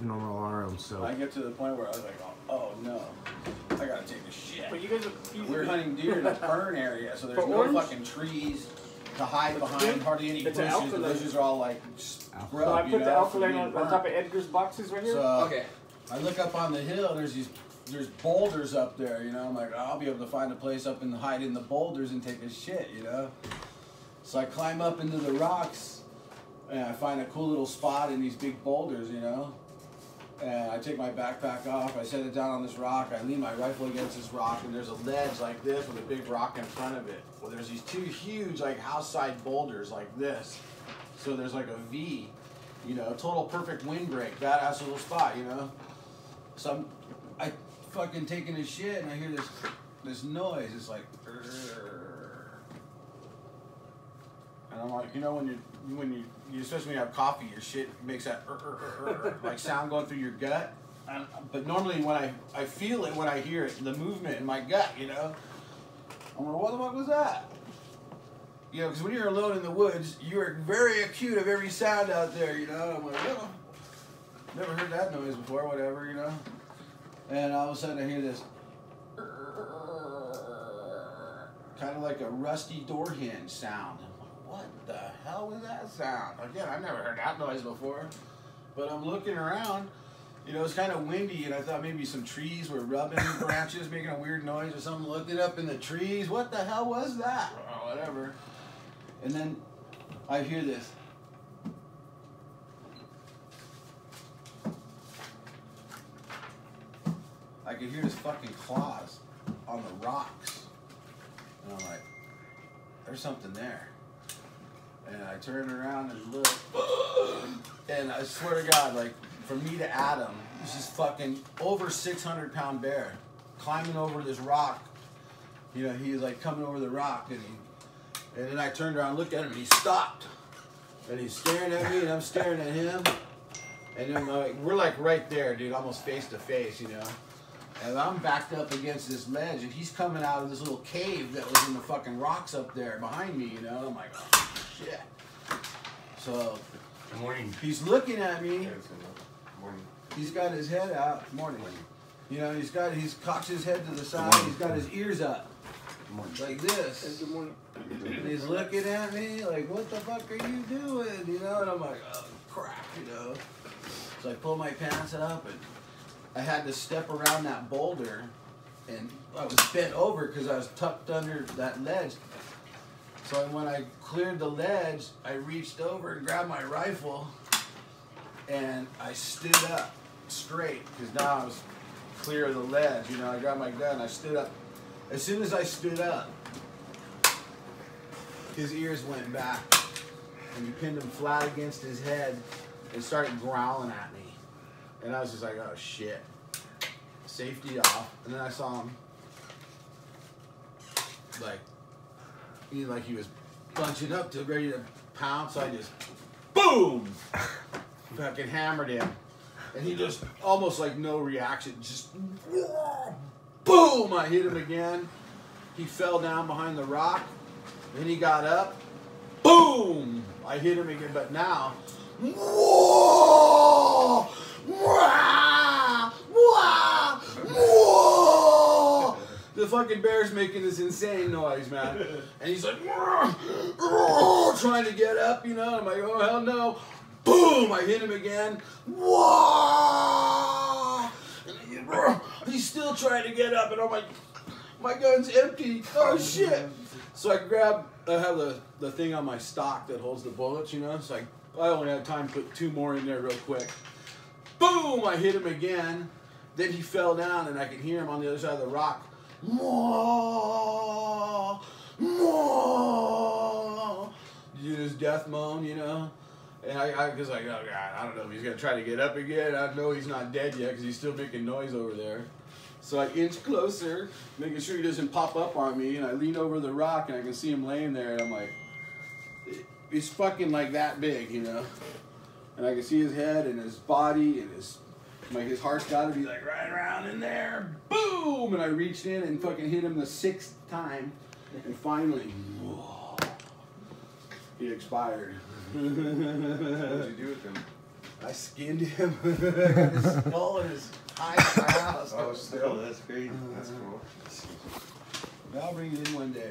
normal arms. So I get to the point where I was like, oh no, I gotta take a shit. But you guys We're hunting deer in a burn area, so there's For no orange? fucking trees to hide behind, hardly any It's an bushes. The alkaline. bushes are all like So scrub, I you put the know, alkaline from on being top of burnt. Edgar's boxes right here. So Okay. I look up on the hill, and there's boulders up there, you know. I'm like, I'll be able to find a place up and hide in the boulders and take a shit, you know. So I climb up into the rocks, and I find a cool little spot in these big boulders, you know. And I take my backpack off, I set it down on this rock, I lean my rifle against this rock, and there's a ledge like this with a big rock in front of it. Well, there's these two huge, like, house-side boulders like this. So there's like a V, you know, total perfect windbreak, badass little spot, you know. So I fucking taking a shit, and I hear this noise. It's like, and I'm like, you know, when you especially when you have coffee, your shit makes that like sound going through your gut. But normally when I feel it when I hear it, the movement in my gut, you know. I'm like, what the fuck was that? You know, because when you're alone in the woods, you're very acute of every sound out there, you know. I'm like, oh, never heard that noise before, whatever, you know. And all of a sudden I hear this kind of like a rusty door hinge sound. I'm like, what the hell was that sound? Again, I've never heard that noise before. But I'm looking around, you know, it's kind of windy, and I thought maybe some trees were rubbing branches, making a weird noise or something. Looked it up in the trees. What the hell was that? Oh, whatever. And then I hear this. I could hear his fucking claws on the rocks. And I'm like, there's something there. And I turn around and look. And I swear to God, like, from me to Adam, this is fucking over 600-pound bear climbing over this rock. You know, he's like coming over the rock, and then I turned around and looked at him, and he stopped. And he's staring at me, and I'm staring at him. And then we're like right there, dude, almost face to face, you know. And I'm backed up against this ledge, and he's coming out of this little cave that was in the fucking rocks up there behind me, you know. I'm like, oh, shit. So, Good morning. he's looking at me. Good morning. He's got his head out. Morning. You know, he's cocked his head to the side. He's got his ears up. Like this. Good morning. And he's looking at me like, what the fuck are you doing? You know, and I'm like, oh, crap, you know. So I pull my pants up, and I had to step around that boulder, and I was bent over because I was tucked under that ledge. So when I cleared the ledge, I reached over and grabbed my rifle, and I stood up straight because now I was clear of the ledge. You know, I grabbed my gun, I stood up. As soon as I stood up, his ears went back, and he pinned them flat against his head and started growling at me. And I was just like, oh shit. Safety off. And then I saw him like he was bunching up to ready to pounce. So I just boom fucking hammered him. And he just almost like no reaction, just boom, I hit him again. He fell down behind the rock. Then he got up. Boom! I hit him again, but now whoa! Wah! Wah! Whoa! The fucking bear's making this insane noise, man. And he's like trying to get up, you know. I'm like, oh hell no. Boom! I hit him again. Whoa! He's still trying to get up, and I'm like, my gun's empty. Oh shit! So I have the thing on my stock that holds the bullets, you know. So I only had time to put 2 more in there real quick. Boom! I hit him again. Then he fell down, and I could hear him on the other side of the rock. Mwah! Mwah! You do his death moan, you know. And I was like, oh God, I don't know if he's gonna try to get up again. I know he's not dead yet because he's still making noise over there. So I inch closer, making sure he doesn't pop up on me, and I lean over the rock, and I can see him laying there, and I'm like, he's fucking like that big, you know. And I can see his head and his body, and his heart's got to be like right around in there. Boom! And I reached in and fucking hit him the 6th time, and finally, whoa, he expired. What did you do with him? I skinned him. I got his skull and his hide in my house. Oh, still, that's great. That's cool. I'll bring it in one day.